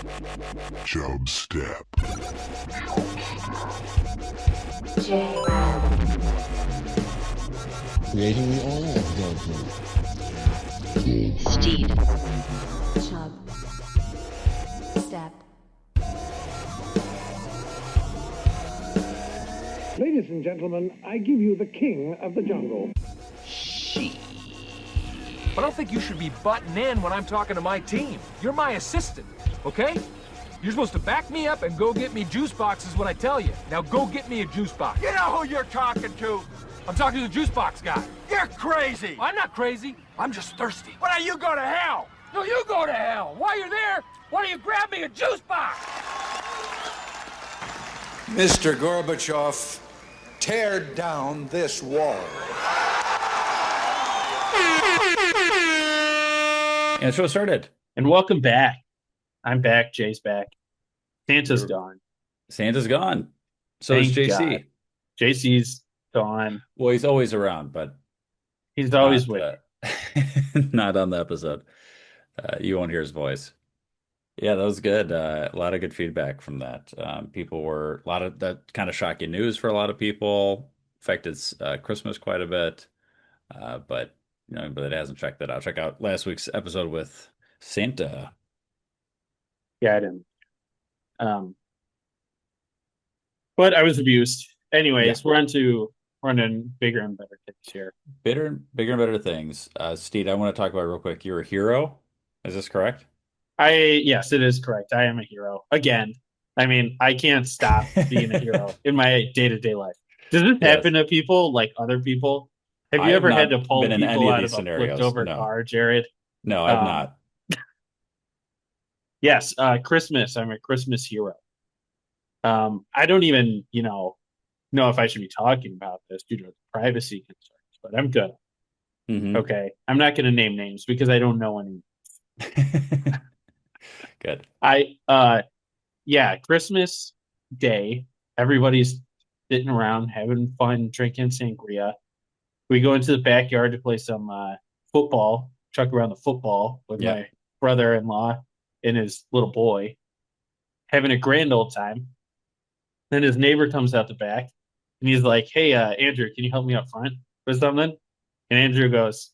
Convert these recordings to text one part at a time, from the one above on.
Chubstep. Jrad. Creating the oil of judgment. Steed. Chubstep. Ladies and gentlemen, I give you the king of the jungle. I don't think you should be butting in when I'm talking to my team. You're my assistant, okay? You're supposed to back me up and go get me juice boxes when I tell you. Now go get me a juice box. You know who you're talking to? I'm talking to the juice box guy. You're crazy. I'm not crazy. I'm just thirsty. Why don't you go to hell? No, you go to hell. While you're there, why don't you grab me a juice box? Mr. Gorbachev, tear down this wall. And the show started. And welcome back. I'm back. Jay's back. Santa's gone. Santa's gone. So Thank is JC. God. JC's gone. Well, he's always around, but He's always with not on the episode. You won't hear his voice. Yeah, that was good. A lot of good feedback from that. People were a lot of that kind of shocking news for a lot of people. Affected Christmas quite a bit, but it hasn't checked that out. Check out last week's episode with Santa. Yeah, I didn't. But I was abused. Anyways, we're on bigger and better things here. Bigger and better things. Steed, I want to talk about real quick. You're a hero. Is this correct? Yes, it is correct. I am a hero. Again, I mean, I can't stop being a hero in my day-to-day life. Does this happen to people, like other people? Have you ever had to pull people out of a flipped-over car, Jared? No, I've not. Yes, Christmas. I'm a Christmas hero. I don't even, know if I should be talking about this due to privacy concerns, but I'm good. Mm-hmm. Okay. I'm not going to name names because I don't know any. Good. Christmas Day, everybody's sitting around having fun, drinking sangria. We go into the backyard to play some football, chuck around the football with my brother-in-law and his little boy, having a grand old time. Then his neighbor comes out the back and he's like, "Hey, Andrew, can you help me up front with something?" And Andrew goes,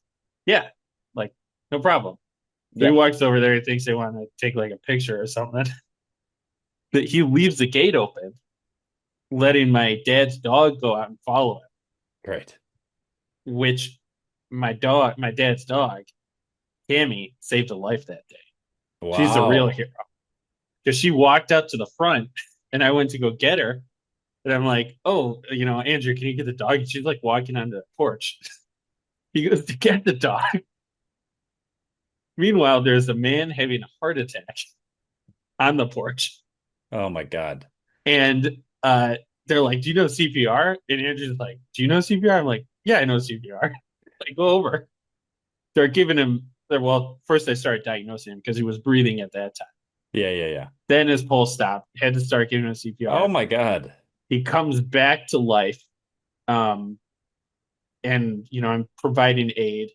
"Yeah, like, no problem." So he walks over there. He thinks they want to take like a picture or something. But he leaves the gate open, letting my dad's dog go out and follow him. Great. Which my dad's dog, Tammy, saved a life that day. Wow. She's a real hero. Because she walked up to the front and I went to go get her. And I'm like, "Oh, Andrew, can you get the dog?" And she's like walking onto the porch. He goes to get the dog. Meanwhile, there's a man having a heart attack on the porch. Oh my God. And they're like, "Do you know CPR?" And Andrew's like, "Do you know CPR?" I'm like, "Yeah, I know CPR." Like, go over. They're giving him, first they started diagnosing him because he was breathing at that time. Yeah. Then his pulse stopped. Had to start giving him CPR. Oh my God. He comes back to life. And, I'm providing aid.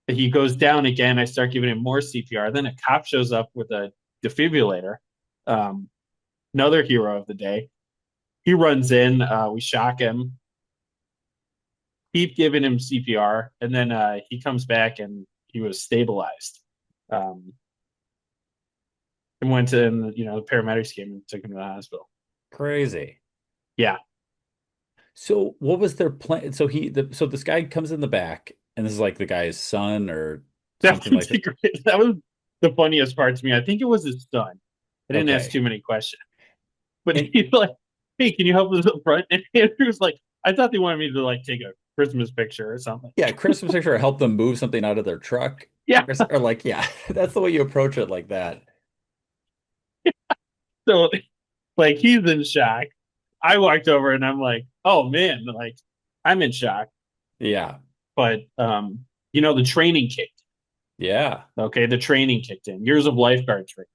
He goes down again. I start giving him more CPR. Then a cop shows up with a defibrillator. Another hero of the day. He runs in. We shock him. Keep giving him CPR. And then he comes back and he was stabilized. And went to, the paramedics came and took him to the hospital. Crazy. Yeah. So what was their plan? So this guy comes in the back, and this is like the guy's son or something like that. That was the funniest part to me. I think it was his son. I didn't ask too many questions. But he's like, "Hey, can you help us up front?" And Andrew's like, "I thought they wanted me to like take a Christmas picture or something." Yeah, Christmas picture, or help them move something out of their truck. Yeah. Or like, that's the way you approach it, like that. So, like, he's in shock. I walked over and I'm like, "Oh man, like, I'm in shock." Yeah. But the training kicked. Yeah. Okay, the training kicked in. Years of lifeguard training.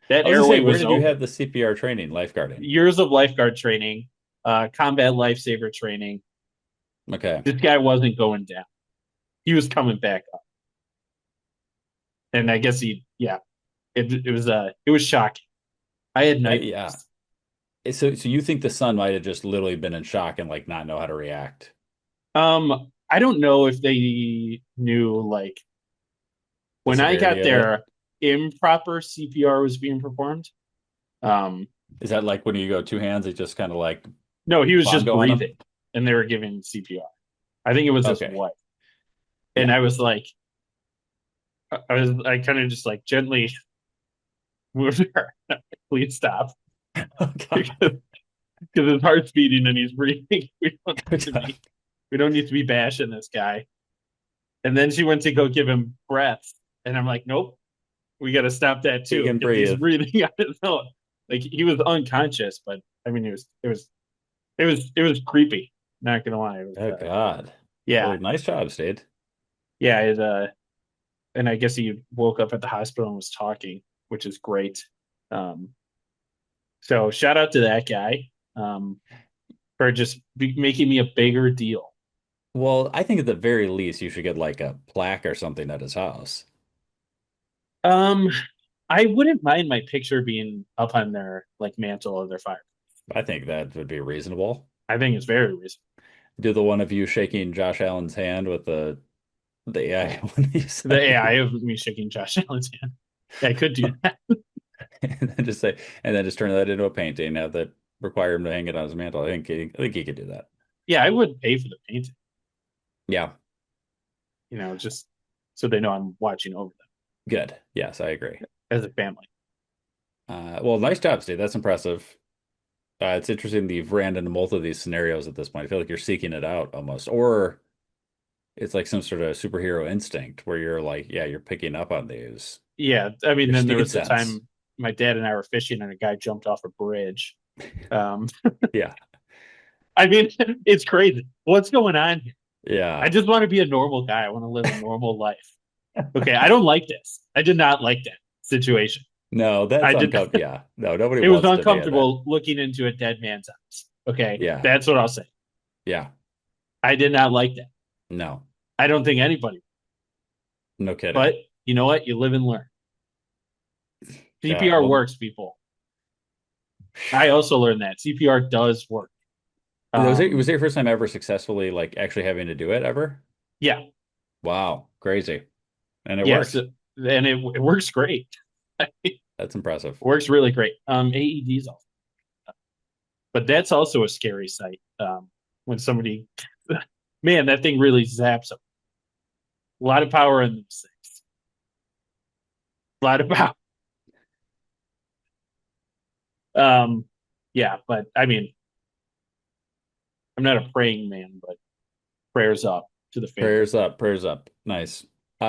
That airway where was did open. you have the CPR training, lifeguarding? Years of lifeguard training, combat lifesaver training. Okay. This guy wasn't going down. He was coming back up. And I guess it was shocking. I had Yeah. nightmares. So you think the son might have just literally been in shock and like not know how to react? I don't know if they knew like The when I severity got of it? there, improper CPR was being performed. Um, Is that like when you go two hands, it just kind of like no, he was just bongo on him? breathing, and they were giving CPR. I think it was his Okay. wife, and Yeah. I was like, I kind of just like gently moved her. Please stop, Oh God. because his heart's beating and he's breathing. Oh, God. We don't need to be bashing this guy. And then she went to go give him breaths, and I'm like, nope, we got to stop that He too can because he's breathe. breathing on his own. Like he was unconscious, but I mean, it was creepy. Not gonna lie, it was, Oh God. yeah, Well, nice job, Stade. yeah. And I guess he woke up at the hospital and was talking, which is great. Um, so shout out to that guy for just making me a bigger deal. Well, I think at the very least you should get like a plaque or something at his house. Um, I wouldn't mind my picture being up on their like mantle of their fire. I think that would be reasonable. I think it's very reasonable. Do the one of you shaking Josh Allen's hand with the AI when you The sent AI me, of me shaking Josh Allen's hand. I could do that. and then just say, and then just turn that into a painting, have that require him to hang it on his mantle. I think he could do that. Yeah, I would pay for the painting, Yeah, just so they know I'm watching over them good. Yes, I agree. as a family. Well, nice job, Steve. That's impressive. It's interesting that you've ran into both of these scenarios at this point. I feel like you're seeking it out almost, or it's like some sort of superhero instinct where you're like, yeah, you're picking up on these. Yeah, I mean, Your then there Steed was the sense. time my dad and I were fishing and a guy jumped off a bridge. Um, Yeah, I mean, it's crazy. What's going on here? I yeah. just want to be a normal guy. I want to live a normal life. Okay, I don't like this. I did not like that situation. No, that's I did. uncomfortable. Yeah, no, nobody It was wants to be in that. uncomfortable looking into a dead man's eyes. Okay, Yeah, that's what I'll say. yeah. I did not like that. No, I don't think anybody. no kidding. But you know what? You live and learn. Yeah, CPR well, works, people. I also learned that CPR does work. was it your first time ever successfully like actually having to do it ever? Yeah, Wow, crazy. And it yes, worked. and it works great. It That's impressive. works really great. AEDs also, but that's also a scary sight. When somebody, man, that thing really zaps them. A lot of power in those things. A lot of power. Um, yeah, but I mean, I'm not a praying man, but prayers up to the family. Prayers up, prayers up. Nice.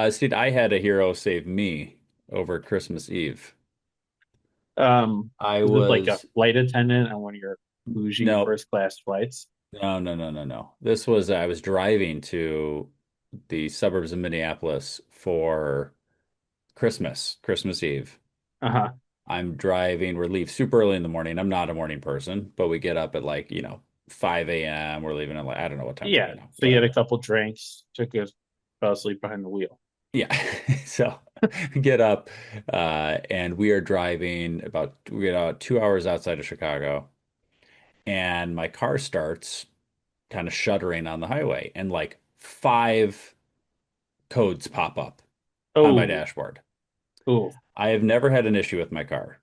Steve, I had a hero save me over Christmas Eve. I Was this like a was flight attendant on one of your bougie no, first class flights? no. This was I was driving to the suburbs of Minneapolis for Christmas Eve. Uh-huh. I'm driving, we leave super early in the morning. I'm not a morning person, but we get up at like, 5 a.m. We're leaving at like, I don't know what time, Yeah. So you had a whatever. couple drinks, fell asleep behind the wheel. Yeah. So get up, and we are driving we get about 2 hours outside of Chicago, and my car starts kind of shuddering on the highway, and like five codes pop up on my Oh, dashboard. oh, I have never had an issue with my car.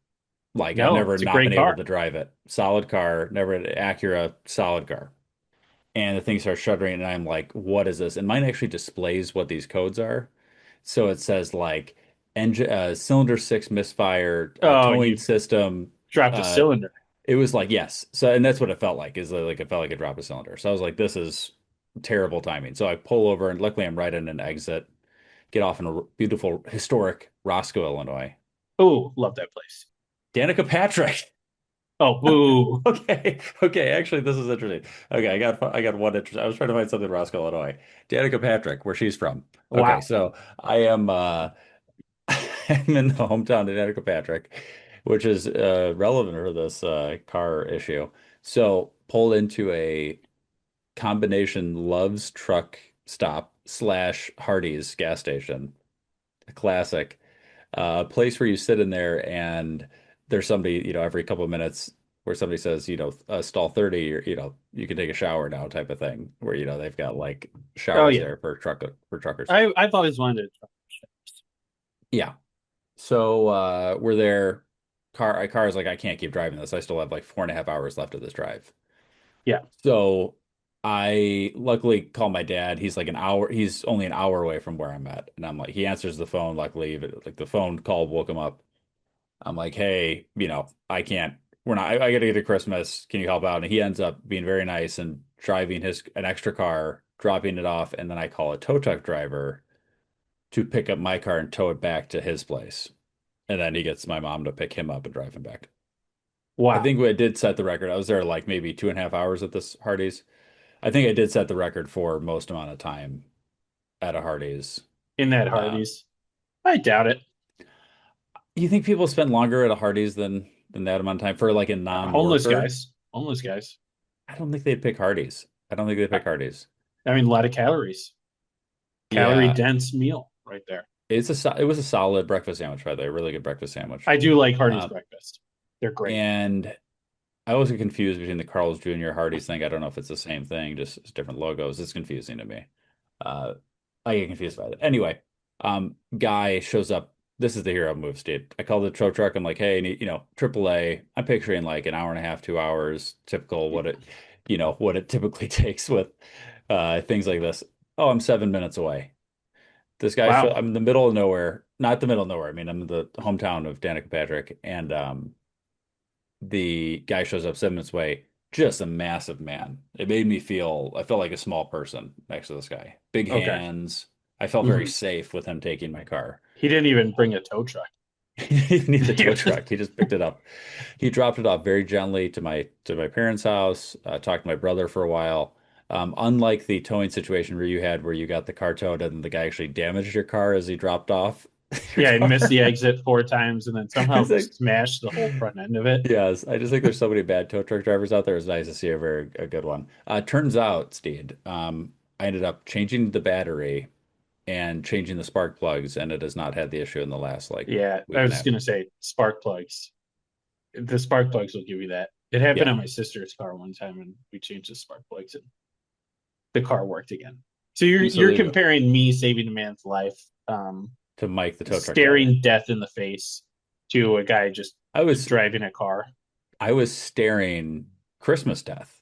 Like I've no, never it's a not been great able car. to drive it. Solid car, never had Acura, solid car. And the thing starts shuddering, and I'm like, what is this? And mine actually displays what these codes are. So it says like engine cylinder six misfire, Oh, towing you system. dropped a Uh, cylinder. it was like yes. So and that's what it felt like is like it felt like a drop a cylinder. So I was like, this is terrible timing. So I pull over, and luckily I'm right in an exit. Get off in a beautiful historic Roscoe, Illinois. Oh, love that place. Danica Patrick. Oh, boo. Okay. Okay. Actually, this is interesting. Okay. I got one interest. I was trying to find something in Roscoe, Illinois. Danica Patrick, where she's from. Okay. Wow. So I am, I'm in the hometown of Danica Patrick, which is, relevant for this, car issue. So pulled into a combination Love's truck stop slash Hardee's gas station. A classic. A place where you sit in there and there's somebody, every couple of minutes where somebody says, stall 30, or, you can take a shower now type of thing where, they've got like Oh showers yeah, there for truckers. I've always wanted to try. Yeah. So we're there. Car is like, I can't keep driving this. I still have like 4.5 hours left of this drive. Yeah. So I luckily call my dad. He's like an hour, he's only an hour away from where I'm at. And I'm like, he answers the phone, luckily, but like the phone call woke him up. I'm like, hey, I can't, I gotta get to Christmas. Can you help out? And he ends up being very nice and driving an extra car, dropping it off. And then I call a tow truck driver to pick up my car and tow it back to his place. And then he gets my mom to pick him up and drive him back. I Wow. think we did set the record. I was there like maybe 2.5 hours at this Hardee's. I think I did set the record for most amount of time at a Hardee's. In that Uh, Hardee's, I doubt it. you think people spend longer at a Hardee's than that amount of time for like a Homeless non-worker? guys, homeless guys. I don't think they'd pick Hardee's. I don't think they'd pick Hardee's. I mean, a lot of calories. Calorie Yeah, dense meal right there. it was a solid breakfast sandwich, by the way, a really good breakfast sandwich. I do like Hardee's Um, breakfast. They're great. and I always get confused between the Carl's Jr. Hardee's thing. I don't know if it's the same thing, just it's different logos. It's confusing to me. Uh, I get confused by it. Anyway, guy shows up. This is the hero move, Steve. I call the tow truck. I'm like, hey, AAA. I'm picturing like an hour and a half, 2 hours, typical what it typically takes with things like this. Oh, I'm 7 minutes away. Wow. I'm in the middle of nowhere, not the middle of nowhere. I mean, I'm in the hometown of Danica Patrick, and the guy shows up 7 minutes away. Just a massive man. I felt like a small person next to this guy. Big Okay. hands. I felt very Mhm. safe with him taking my car. He didn't even bring a tow truck. He didn't need the tow truck. He just picked it up. He dropped it off very gently to my parents' house. Talked to my brother for a while. Unlike the towing situation where you got the car towed and the guy actually damaged your car as he dropped off your Yeah, he missed the car. exit 4 times and then somehow It's like, smashed the whole front end of it. yes, I just think there's so many bad tow truck drivers out there. It's nice to see a good one. Turns out, Steed, I ended up changing the battery and changing the spark plugs, and it has not had the issue in the last like Yeah, week I and a was half. gonna say spark plugs. The spark plugs will give you that. It happened Yeah. on my sister's car one time, and we changed the spark plugs, and the car worked again. So you're So you're there you go. comparing me saving a man's life, To Mike, the tow truck driver. staring death in the face, to a guy just I was driving a car. I was staring Christmas death.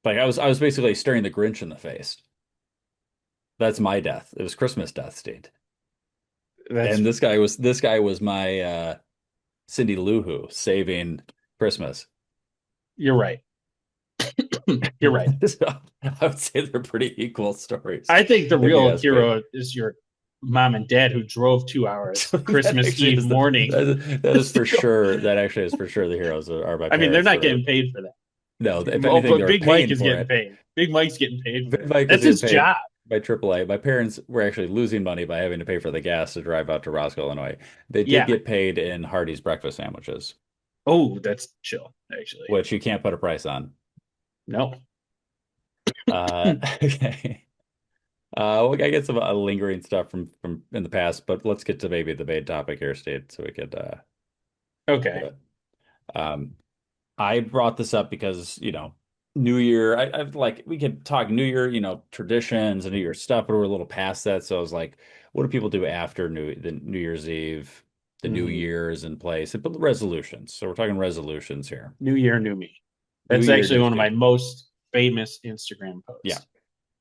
Like I was basically staring the Grinch in the face. That's my death. It was Christmas death, Steed. That's And this guy was my Cindy Lou Who saving Christmas. You're right. You're right. So I would say they're pretty equal stories, I think the if you real ask me. hero is your mom and dad who drove 2 hours That Christmas actually Eve is morning. that is for sure. That actually is for sure the heroes are my I mean, they're parents. not getting paid for that. No, if Oh, anything, but they were Big Mike paying is for getting it. paid. Big Mike's getting paid for Big it. Mike That's is his getting paid job. by AAA. My parents were actually losing money by having to pay for the gas to drive out to Roscoe, Illinois. They did Yeah. get paid in Hardee's breakfast sandwiches, Oh, that's chill, actually. which you can't put a price on. No. Okay. Well, I get some lingering stuff from in the past, but let's get to maybe the main topic here, Steve, so we could Okay. do it. Um, I brought this up because, New Year, I've like we could talk New Year, traditions and New Year stuff, but we're a little past that. So I was like, what do people do after the New Year's Eve, the New Mhm. Year is in place, but resolutions. So we're talking resolutions here. New year, new me. New That's Year, actually new one of my Steve. most famous Instagram posts. Yeah.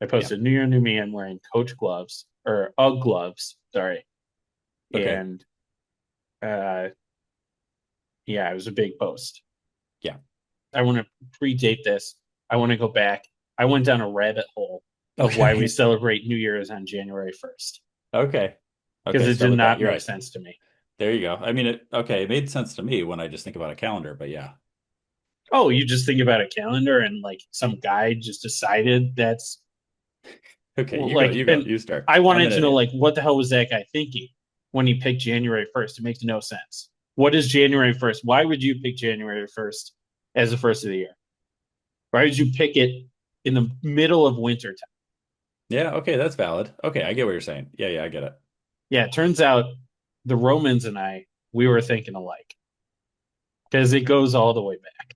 I posted New year, new me. I'm wearing Coach gloves or UGG gloves. Sorry. Okay. And yeah, it was a big post. Yeah. I want to predate this. I want to go back. I went down a rabbit hole of why we celebrate New Year's on January 1st. Okay. Because Okay, it start did with that. not You're make right. sense to me. There you go. I mean, it made sense to me when I just think about a calendar, but yeah. Oh, you just think about a calendar and like some guy just decided that's Okay, like, you go, and you start. I I'm wanted an to know idiot. like what the hell was that guy thinking when he picked January 1st? It makes no sense. What is January 1st? Why would you pick January 1st as the first of the year? Why would you pick it in the middle of winter time? Yeah, okay, that's valid. Okay, I get what you're saying. Yeah, I get it. Yeah, it turns out the Romans and we were thinking alike because it goes all the way back.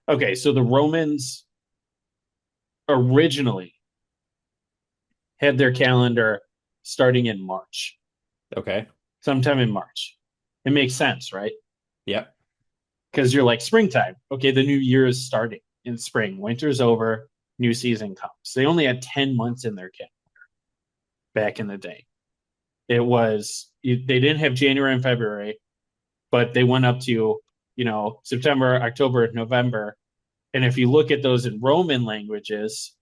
Okay, so the Romans originally had their calendar starting in March, Okay. sometime in March. It makes sense, right? Yep. Because you're like springtime. Okay, the new year is starting in spring. Winter's over, new season comes. They only had 10 months in their calendar back in the day. It was, they didn't have January and February, but they went up to, September, October, November. And if you look at those in Roman languages,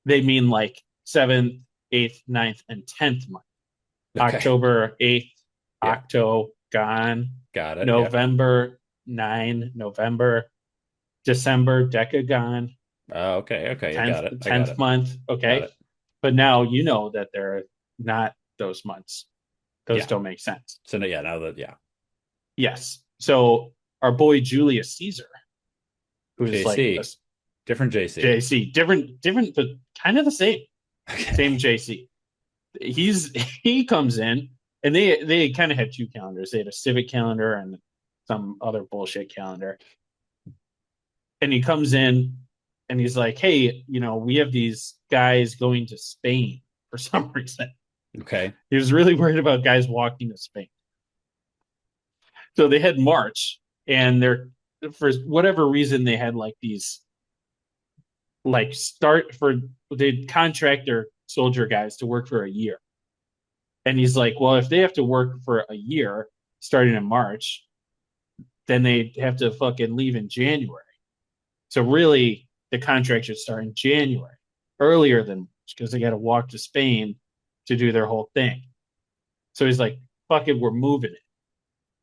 they mean like 7th, 8th, 9th, and 10th month. Okay. October 8th, Yeah. Octo, gone. Got it. November 9, November, December, Decagon, Oh, okay. Okay. You 10th, got it. I got 10th it. month. Got Okay. it. But now you know that they're not those months. Those Yeah. don't make sense. So yeah, now that Yes. So our boy Julius Caesar, who's JC. like Different JC. JC, different, but kind of the same. Okay. Same JC. He comes in, and they kind of had two calendars. They had a civic calendar and some other bullshit calendar. And he comes in and he's like, hey, we have these guys going to Spain for some reason. Okay. He was really worried about guys walking to Spain. So they had March, and for whatever reason, they had like these, like they'd contract their soldier guys to work for a year. And he's like, well, if they have to work for a year starting in March, then they have to fucking leave in January. So really, the contract should start in January, earlier than March, because they got to walk to Spain to do their whole thing. So he's like, fuck it, we're moving it.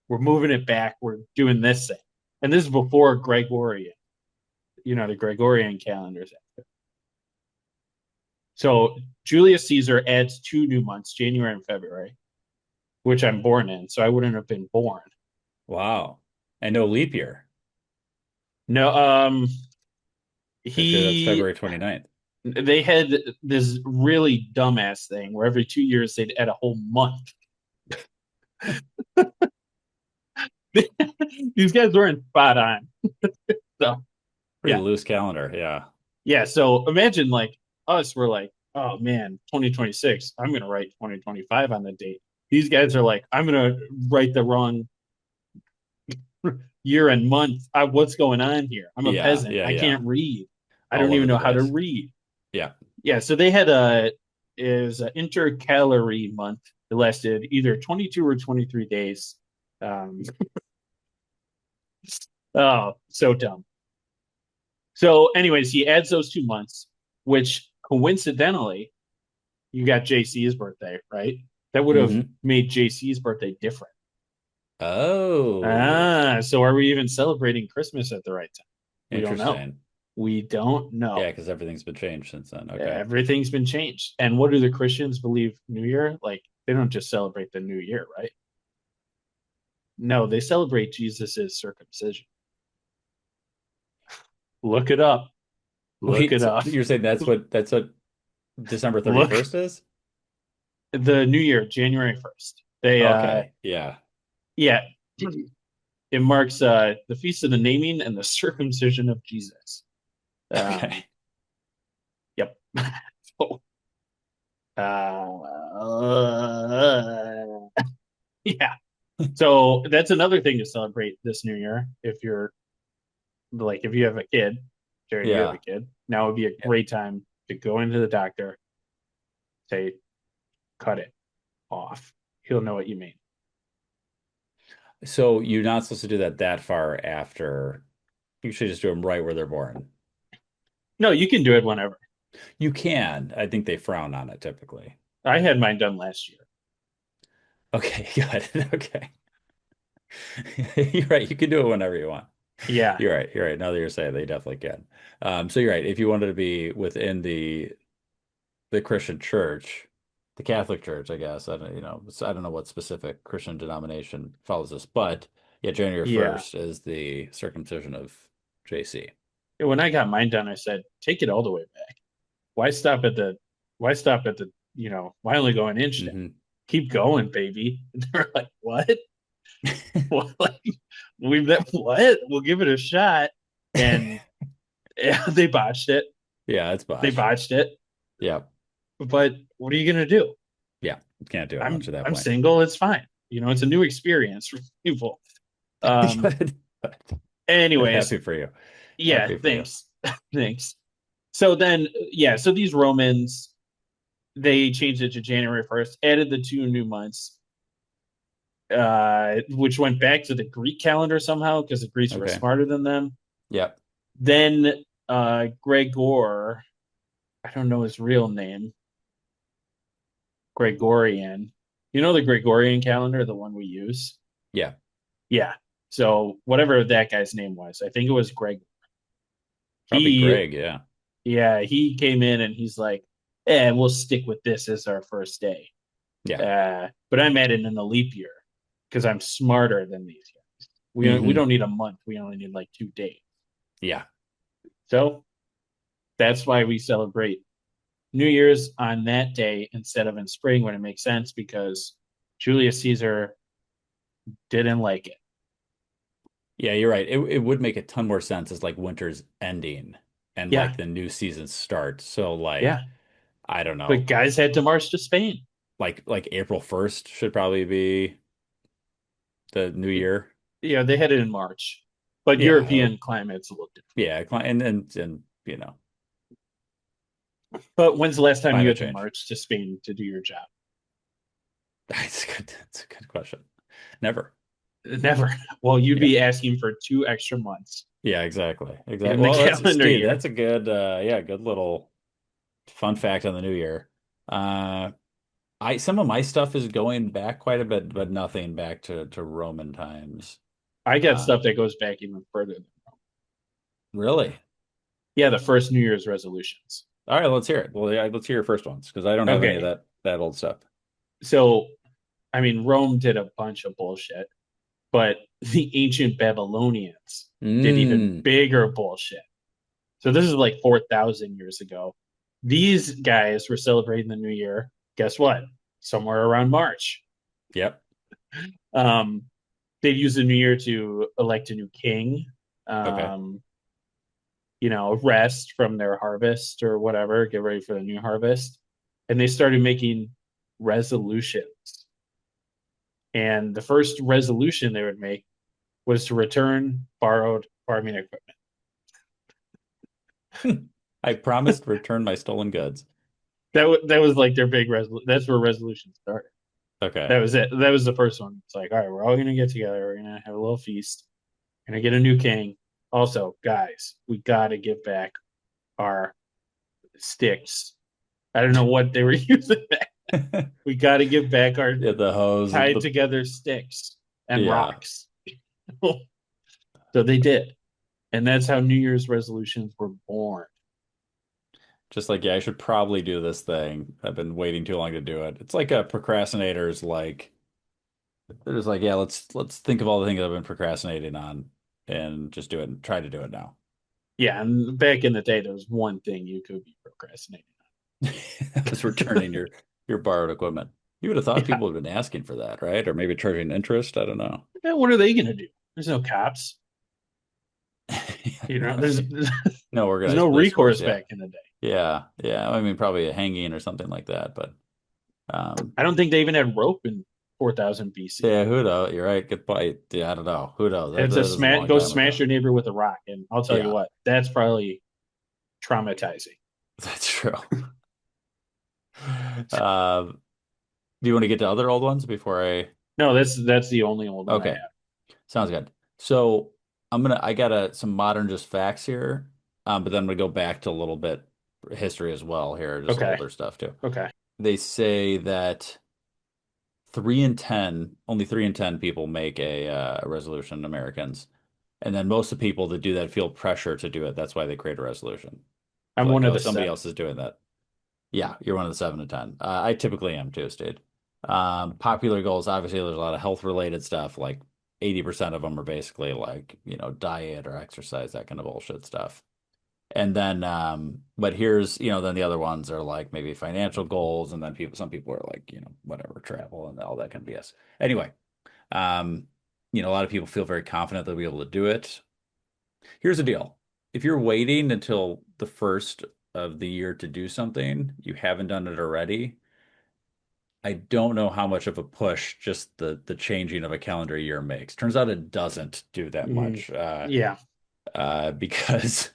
We're moving it back. We're doing this thing. And this is before Gregorian, the Gregorian calendars. So Julius Caesar adds 2 new months, January and February, which I'm born in. So I wouldn't have been born. Wow. And no leap year. No, That's February 29th. They had this really dumbass thing where every 2 years they'd add a whole month. These guys weren't spot on. So Pretty loose calendar. Yeah. Yeah. So imagine like us, we're like, oh man, 2026. I'm going to write 2025 on the date. These guys are like, I'm going to write the wrong year and month. What's going on here? I'm a peasant. I can't read. I don't even know how to read. Yeah. Yeah. So they had an intercalary month. It lasted either 22 or 23 days. Oh, so dumb. So anyways, he adds those 2 months, which coincidentally, you got JC's birthday, right? That would have made JC's birthday different. Oh. So are we even celebrating Christmas at the right time? We don't know. Interesting. We don't know. Yeah, because everything's been changed since then. Okay. Everything's been changed. And what do the Christians believe New Year? Like, they don't just celebrate the New Year, right? No, they celebrate Jesus's circumcision. Look it up. Look it up. You're saying that's what December 31st is? The New Year, January 1st. They okay. Yeah. Yeah. It marks the feast of the naming and the circumcision of Jesus. Okay. Yep. So, yeah. So that's another thing to celebrate this New Year. If you have a kid, Jared, you have a kid. Now would be a great time to go into the doctor, say, cut it off. He'll know what you mean. So you're not supposed to do that far after. You should just do them right where they're born. No, you can do it whenever. You can. I think they frown on it typically. I had mine done last year. Okay, good. Okay. You're right. You can do it whenever you want. Yeah. You're right. Now that you're saying, they definitely can. So you're right. If you wanted to be within the Christian church, the Catholic Church, I guess. I don't know what specific Christian denomination follows this, but yeah, January 1st is the circumcision of JC. When I got mine done, I said, take it all the way back. Why stop at the why only go an inch down? keep going, baby. And they're like, what? What? Like, what? We'll give it a shot. And yeah, they botched it. Yeah, it's They botched. botched it. Yeah. But what are you gonna do? Yeah. Can't do it much at that I'm point. single. It's fine. It's a new experience for people. But Anyways, happy for you. yeah. Happy for you. Thanks. Thanks. So then, yeah. So these Romans, they changed it to January 1st, added the 2 new months, which went back to the Greek calendar somehow because the Greeks were Okay. smarter than them. Yep. Then Gregor, I don't know his real name, Gregorian. You know the Gregorian calendar, the one we use? Yeah. Yeah. So whatever that guy's name was, I think it was Greg. Probably He, Greg. Yeah. yeah, he came in and he's like, we'll stick with this as our first day. Yeah. But I'm adding in the leap year because I'm smarter than these guys. We Mhm. don't need a month. We only need like 2 days. Yeah. So that's why we celebrate New Year's on that day instead of in spring when it makes sense because Julius Caesar didn't like it. Yeah, you're right. It would make a ton more sense as like winter's ending and Yeah. like the new season starts. So like Yeah. I don't know. But guys had to march to Spain. Like April 1st should probably be the new year. Yeah, they had it in March. But Yeah. European climate's a little different. Yeah, and But when's the last time you Climate had to change. march to Spain to do your job? That's a good question. Never. Never. Well, you'd be asking for 2 extra months. Yeah, exactly. In Exactly. the Well, calendar Steve, year. that's a good good little fun fact on the new year. Some of my stuff is going back quite a bit, but nothing back to Roman times. I got stuff that goes back even further than Rome. Really? Yeah, the first New Year's resolutions. All right, let's hear it. Well, yeah, let's hear your first ones because I don't have any of that old stuff. So, I mean, Rome did a bunch of bullshit, but the ancient Babylonians did even bigger bullshit. So this is like 4,000 years ago. These guys were celebrating the new year. Guess what? Somewhere around March. Yep. They'd use the new year to elect a new king. Okay. Rest from their harvest or whatever, get ready for the new harvest. And they started making resolutions. And the first resolution they would make was to return borrowed farming equipment. I promised to return my stolen goods. That was like their big resolution. That's where resolutions started. Okay. That was it. That was the first one. It's like, all right, we're all going to get together. We're going to have a little feast. We're going to get a new king. Also, guys, we got to give back our sticks. I don't know what they were using back. We got to give back our the hose tied together sticks and rocks. So they did. And that's how New Year's resolutions were born. Just like, I should probably do this thing. I've been waiting too long to do it. It's like a procrastinator's like, they're just like, yeah, let's think of all the things I've been procrastinating on and just do it and try to do it now. Yeah, and back in the day, there was one thing you could be procrastinating on. That was returning your borrowed equipment. You would have thought people would have been asking for that, right? Or maybe charging interest. I don't know. Yeah, what are they going to do? There's no cops. There's no recourse back in the day. Yeah. I mean, probably a hanging or something like that, but I don't think they even had rope in 4000 BC. Yeah, who knows? You're right. Good point. Yeah, I don't know. Who knows? It's go smash your neighbor with a rock, and I'll tell you what, that's probably traumatizing. That's true. Do you want to get to other old ones before I? No, that's the only old one I have. Sounds good. So I got some modern just facts here, but then I'm gonna go back to a little bit history as well here, just older stuff too. Okay. They say that only 3 in 10 people make a resolution, Americans, and then most of the people that do that feel pressure to do it. That's why they create a resolution. I'm one of the somebody 7. else is doing that. Yeah, you're one of the 7 to 10. I typically am too, Steve. Popular goals, obviously, there's a lot of health related stuff. Like 80% of them are basically like, diet or exercise, that kind of bullshit stuff. And then, but here's, then the other ones are like maybe financial goals, and then some people are like, whatever, travel and all that kind of BS. Anyway, um, a lot of people feel very confident they'll be able to do it. Here's the deal. If you're waiting until the first of the year to do something, you haven't done it already. I don't know how much of a push just the changing of a calendar year makes. Turns out it doesn't do that Mhm. much, Yeah. because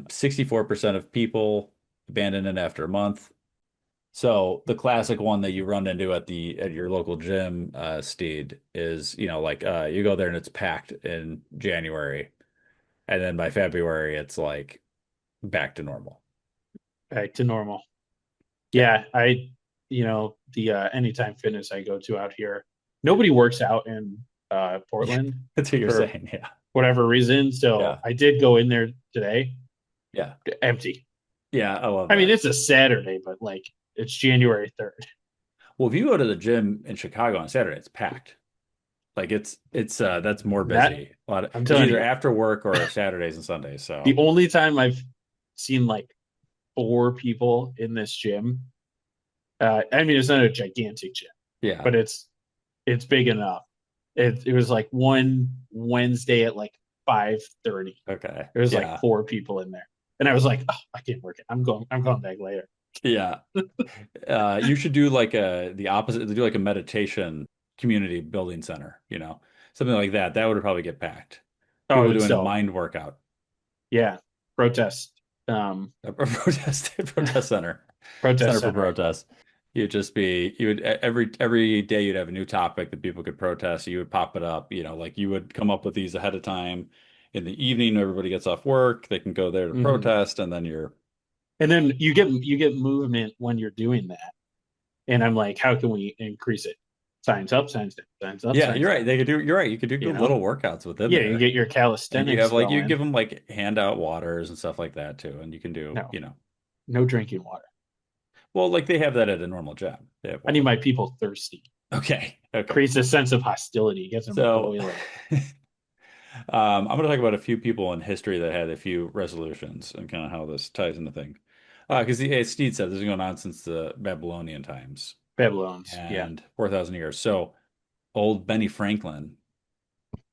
64% of people abandon it after a month. So the classic one that you run into at your local gym, Steed, is like you go there and it's packed in January, and then by February it's like back to normal. Back to normal. Yeah, Yeah, the Anytime Fitness I go to out here, nobody works out in Portland that's what you're for saying. Yeah, whatever reason. So yeah, I did go in there today, yeah, empty. yeah. I love I mean, that. it's a Saturday, but like it's January 3rd. Well, if you go to the gym in Chicago on Saturday, it's packed. Like it's that's more That busy. A lot of I'm it's telling either you, after work or Saturdays and Sundays. the So only time I've seen like four people in this gym. I mean, it's not a gigantic gym, yeah, but it's big enough. It was like one Wednesday at like 5:30. okay, There was like yeah, four people in there, and I was like, oh, I can't work it. I'm going back later. yeah. You should do like the opposite. Do like a meditation community building center. Something like that. That would probably get packed. Oh, People it's doing a so mind workout. yeah, protest, A protest center. protest Center for center. protest. You would every day you'd have a new topic that people could protest. You would pop it up, like you would come up with these ahead of time. In the evening, everybody gets off work, they can go there to Hmm. protest, and then you're And then you get movement when you're doing that. And I'm like, how can we increase it? Signs up, signs down, signs up, yeah, signs you're right. down. You're right. You could do You good know, little workouts within yeah, you there. get your And you calisthenics have like you give going. them like handout waters and stuff like that too. And you can do, No, no drinking water. well, like they have that at a normal job. They have I need water. my people thirsty. Okay. Okay. Creates a sense of hostility, gets them So boiling. I'm going to talk about a few people in history that had a few resolutions and kind of how this ties into things. Because as Steed said, this is going on since the Babylonian times Babylons. Yeah. and 4,000 years. So old Benny Franklin,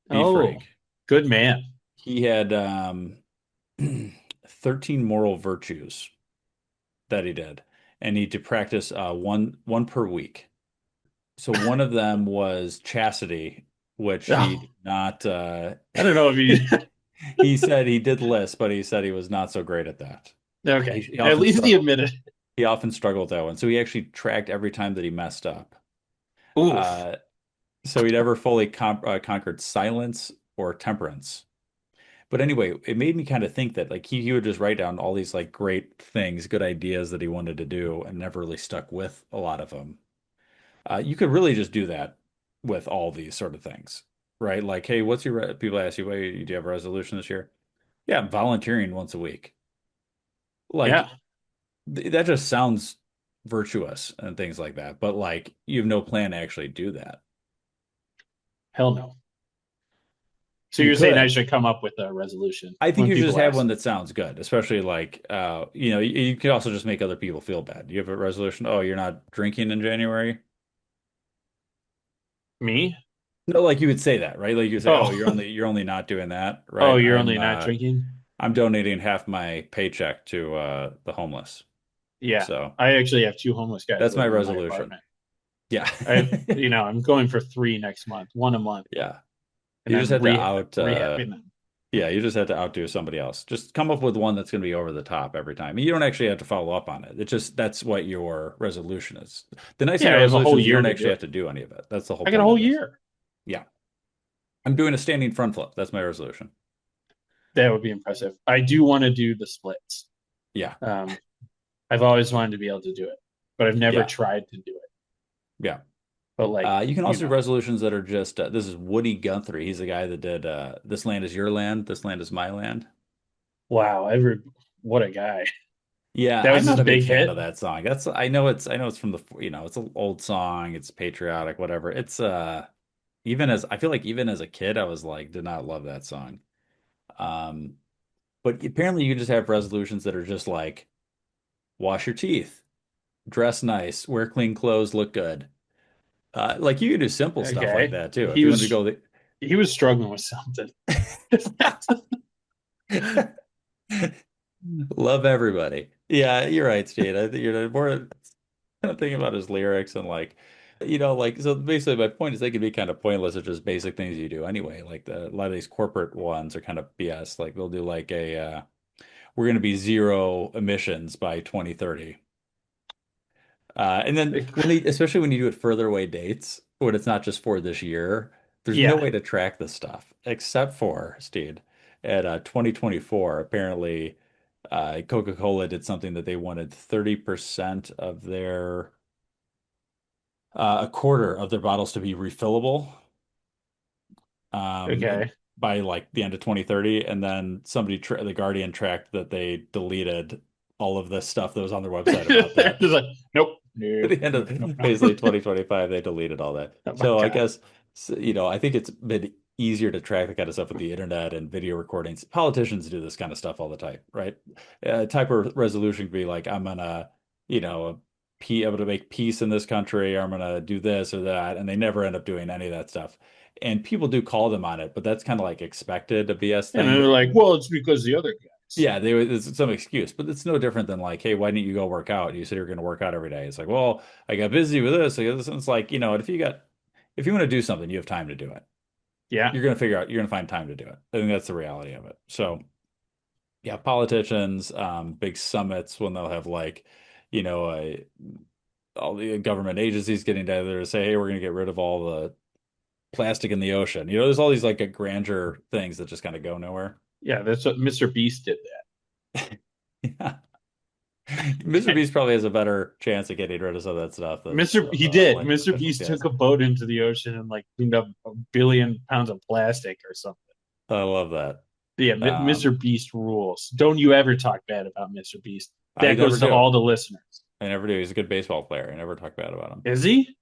B. Oh, Frank, good man. he had 13 moral virtues that he did, and he had to practice one per week. So one of them was chastity, which he Oh, did not. I don't know if you. He said he did list, but he said he was not so great at that. Okay, He at often least he struggled. admitted. He often struggled with that one. So he actually tracked every time that he messed up. Oof. Uh, so he never fully conquered silence or temperance. But anyway, it made me kind of think that like he would just write down all these like great things, good ideas that he wanted to do, and never really stuck with a lot of them. You could really just do that with all these sort of things, right? Like, hey, what's your people ask you, wait, do you have a resolution this year? Yeah, I'm volunteering once a week. Yeah. Like that just sounds virtuous and things like that, but like you have no plan to actually do that. Hell no. So You you're saying I could. should come up with a resolution I think when you should just people have ask one that sounds good, especially like you could also just make other people feel bad. You have a resolution, oh, you're not drinking in January. me? No, like you would say that, right? Like you would say, oh, Oh, you're only not doing that, oh, right? you're only not drinking. I'm donating half my paycheck to the homeless. Yeah, So I actually have two homeless guys that's my living in my resolution. apartment. Yeah. I'm going for three next month, one a month, Yeah. and You just then had to out rehabbing them. yeah, you just had to outdo somebody else. Just come up with one that's going to be over the top every time. You don't actually have to follow up on it. It's just that's what your resolution is. The nice thing Yeah, I about have a whole resolutions is you year don't to actually do have it. to do any of it. That's the whole I got a point whole of this. year. Yeah. I'm doing a standing front flip. That's my resolution. That would be impressive. I do want to do the splits. Yeah. Um, I've always wanted to be able to do it, but I've never Yeah. tried to do it. Yeah. But like, You can also do resolutions that are just this is Woody Guthrie. He's the guy that did This Land Is Your Land, This Land Is My Land. wow, what a guy. Yeah, That I'm was not his a big big fan hit. of that song. I know it's from the it's an old song, it's patriotic, whatever. It's even as I feel like even as a kid, I was like, did not love that song. Um, But apparently you can just have resolutions that are just like wash your teeth, dress nice, wear clean clothes, look good. Like you can do simple stuff like Okay. that too. If He you wanted to was go he was struggling with something. the love everybody. Yeah, you're right, Steve. I think you're more kind of thinking about his lyrics and like, like so basically my point is they can be kind of pointless or just basic things you do anyway. Like a lot of these corporate ones are kind of BS. Like they'll do like we're going to be zero emissions by 2030. And then especially when you do it further away dates, when it's not just for this year, there's no Yeah. way to track this stuff except for, Steed, at 2024, apparently Coca-Cola did something that they wanted 30% of a quarter of their bottles to be refillable Okay. by like the end of 2030. And then the Guardian tracked that they deleted all of the stuff that was on their website about They're that. just like, nope. At the end of basically 2025, they deleted all that. Oh my So I God. guess, I think it's been easier to track the kind of stuff with the internet and video recordings. Politicians do this kind of stuff all the time, right? Type of resolution could be like, you know, I'm gonna make peace in this country, or I'm gonna do this or that, and they never end up doing any of that stuff. And people do call them on it, but that's kind of like expected, a BS And thing. then they're like, well, it's because the other guys. Yeah, it's some excuse, but it's no different than like, hey, why didn't you go work out? You said you're going to work out every day. It's like, well, I got busy with this. I got this. And it's like, if you want to do something, you have time to do it. Yeah. You're going to find time to do it. I think that's the reality of it. So, yeah, politicians, big summits when they'll have like, you know, uh, all the government agencies getting together to say, hey, we're going to get rid of all the plastic in the ocean. There's all these like grandeur things that just kind of go nowhere. Yeah. That's what Mr. Beast did Yeah. Mr. Beast probably has a better chance of getting rid of some of that stuff that. than He did. like Mr. professional Beast guys. took a boat into the ocean and like cleaned up 1 billion pounds of plastic or something. I love that. Yeah, Um, Mr. Beast rules. Don't you ever talk bad about Mr. Beast. I That never goes to do. all the listeners. I never do. He's a good baseball player. I never talk bad about him. Is he?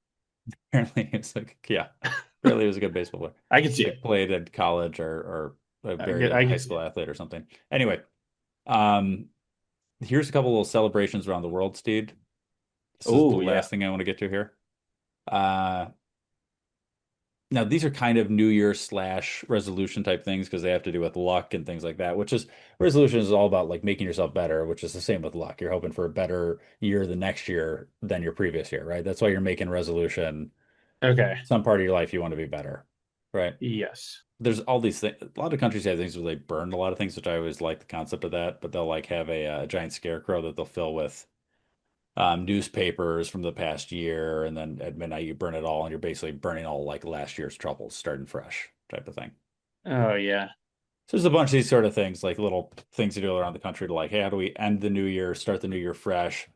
Apparently, he's like, yeah. Apparently, he was a good baseball player. I can see Like it. played at college or a very good I high can see school it. athlete or something. Anyway, here's a couple little celebrations around the world, Steed. This is the Oh, yeah. last thing I want to get to here. Uh, Now, these are kind of New Year / resolution type things because they have to do with luck and things like that, which is resolution is all about like making yourself better, which is the same with luck. You're hoping for a better year the next year than your previous year, right? That's why you're making resolution. Okay. Some part of your life you want to be better, right? Yes. There's all these things. A lot of countries have things where they burn a lot of things, which I always like the concept of that, but they'll like have a giant scarecrow that they'll fill with newspapers from the past year, and then at midnight you burn it all, and you're basically burning all like last year's troubles, starting fresh type of thing. Oh, yeah. So there's a bunch of these sort of things, like little things to do around the country to like, hey, how do we end the new year, start the new year fresh,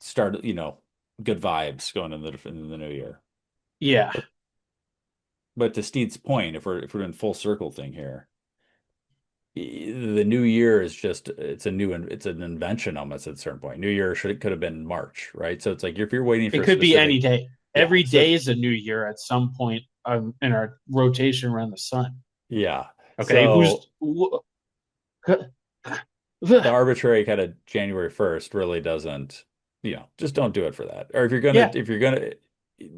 start, good vibes going in the new year. Yeah. But to Steed's point, if we're doing full circle thing here, the new year is just it's an invention almost at a certain point. New year could have been March, right? So it's like if you're waiting for It a could be specific, any day. yeah, Every so day is a new year at some point in our rotation around the sun. yeah. Okay. So Who's. the arbitrary kind of January 1st really doesn't, just don't do it for that. Or Yeah. if you're gonna,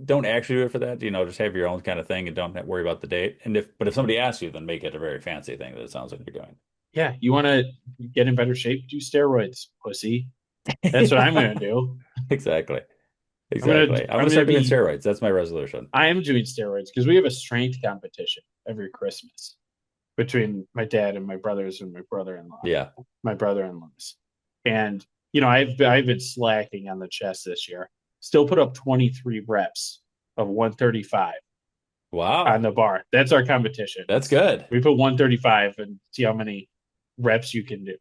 don't actually do it for that, just have your own kind of thing and don't worry about the date. But if somebody asks you, then make it a very fancy thing that it sounds like you're doing. Yeah. You want to get in better shape? Do steroids, pussy. That's what I'm going to do. Exactly. I'm Exactly. I'm gonna start doing be. steroids. That's my resolution. I am doing steroids because we have a strength competition every Christmas between my dad and my brothers and my brother-in-law. Yeah. My brother-in-laws. And I've been slacking on the chest this year. Still put up 23 reps of 135 Wow. on the bar. That's our competition. That's good. We put 135 and see how many reps you can do.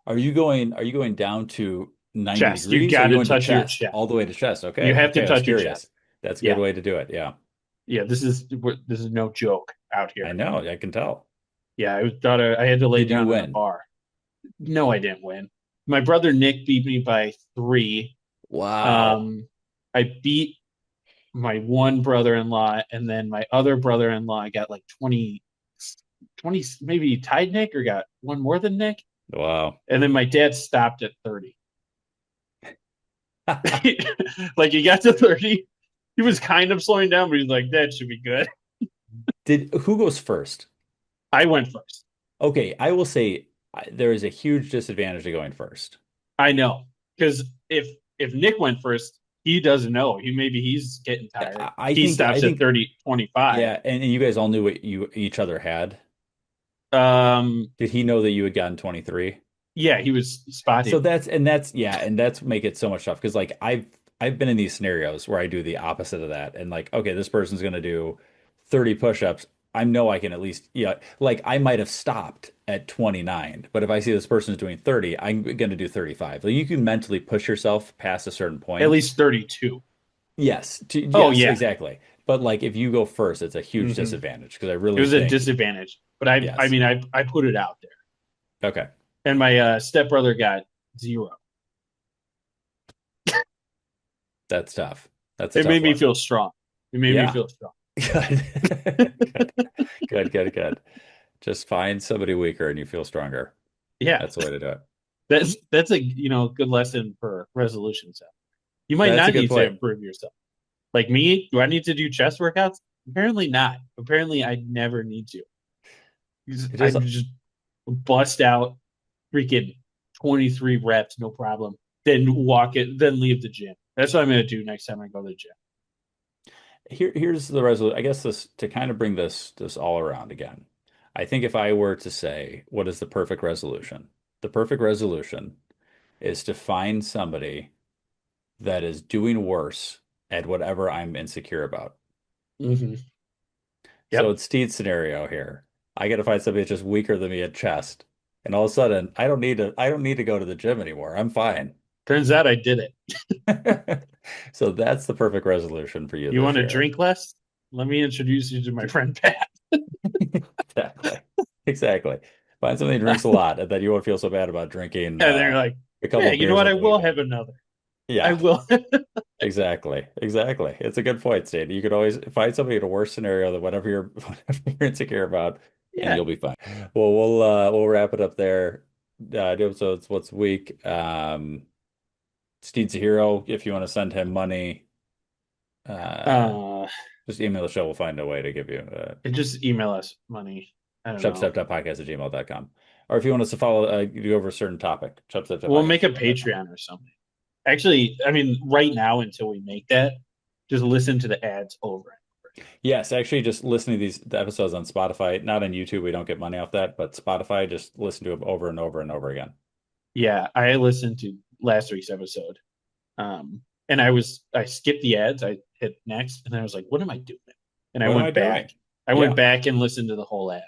Are you going down to 90 Chest. You degrees? got Or to going touch your chest? chest. All the way to chest. Okay. You have to Okay, I was touch your curious. chest. That's a Yeah. good way to do it. Yeah. Yeah, this is no joke out here. I know. I can tell. Yeah, I thought I had to lay Did you down on the win? bar. No, I didn't win. My brother Nick beat me by 3. Wow. I beat my one brother-in-law, and then my other brother-in-law got like 20, maybe tied Nick or got one more than Nick. Wow. And then my dad stopped at 30. Like he got to 30. He was kind of slowing down, but he's like, that should be good. Who goes first? I went first. Okay, I will say there is a huge disadvantage to going first. I know. Because if Nick went first, he doesn't know. He's getting tired. He stops at 30, 25. Yeah, and you guys all knew what you each other had. Did he know that you had gotten 23? Yeah, he was spotted. So that's make it so much tough because like I've been in these scenarios where I do the opposite of that and like, okay, this person's gonna do 30 push-ups. I know I can at least, like I might have stopped at 29, but if I see this person is doing 30, I'm gonna do 35. Like you can mentally push yourself past a certain point. At least 32. Yes. Yeah, exactly. But like if you go first, it's a huge disadvantage because I really it was a disadvantage. But I mean I put it out there. Okay. And my stepbrother got 0. That's tough. It made me feel strong. It made me feel strong. Good. Just find somebody weaker and you feel stronger. Yeah. That's the way to do it. That's a good lesson for resolutions. You might not need to improve yourself. Like me, do I need to do chest workouts? Apparently not. Apparently I never need to. I just bust out freaking 23 reps, no problem. Then then leave the gym. That's what I'm going to do next time I go to the gym. Here's the resolution. I guess this to kind of bring this all around again. I think if I were to say what is the perfect resolution, the perfect resolution is to find somebody that is doing worse at whatever I'm insecure about. Mm-hmm. So it's Steed's scenario here. I got to find somebody that's just weaker than me at chest, and all of a sudden I don't need to go to the gym anymore. I'm fine. Turns out I did it. So that's the perfect resolution for you. You want to drink less? Let me introduce you to my friend Pat. Exactly. Find somebody who drinks a lot, and then you won't feel so bad about drinking. And they're like, a couple. You know what? I will have another. Yeah, I will. Exactly. It's a good point, Steve. You could always find somebody in a worse scenario than whatever you're insecure about, and you'll be fine. Well, we'll wrap it up there. Episodes what's week. Steed's a hero. If you want to send him money, just email the show. We'll find a way to give you. Just email us money. Chubstep.podcast@gmail.com. Or if you want us to follow, go over a certain topic, Chubstep. We'll make a Patreon or something. Actually, I mean, right now until we make that, just listen to the ads over and over. Yes, actually, just listening to the episodes on Spotify, not on YouTube. We don't get money off that, but Spotify, just listen to them over and over and over again. Yeah, I listened to last week's episode, and I skipped the ads. I hit next, and I was like, "What am I doing?" And I went back. I went back and listened to the whole ad.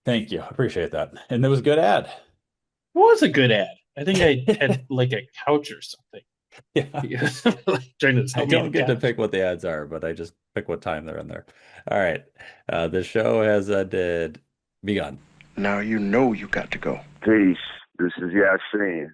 Thank you, I appreciate that. And it was a good ad. It was a good ad. I think I had like a couch or something. Yeah. I don't get to pick what the ads are, but I just pick what time they're in there. All right. The show has begun. Now you know you got to go. Peace. This is Yasin.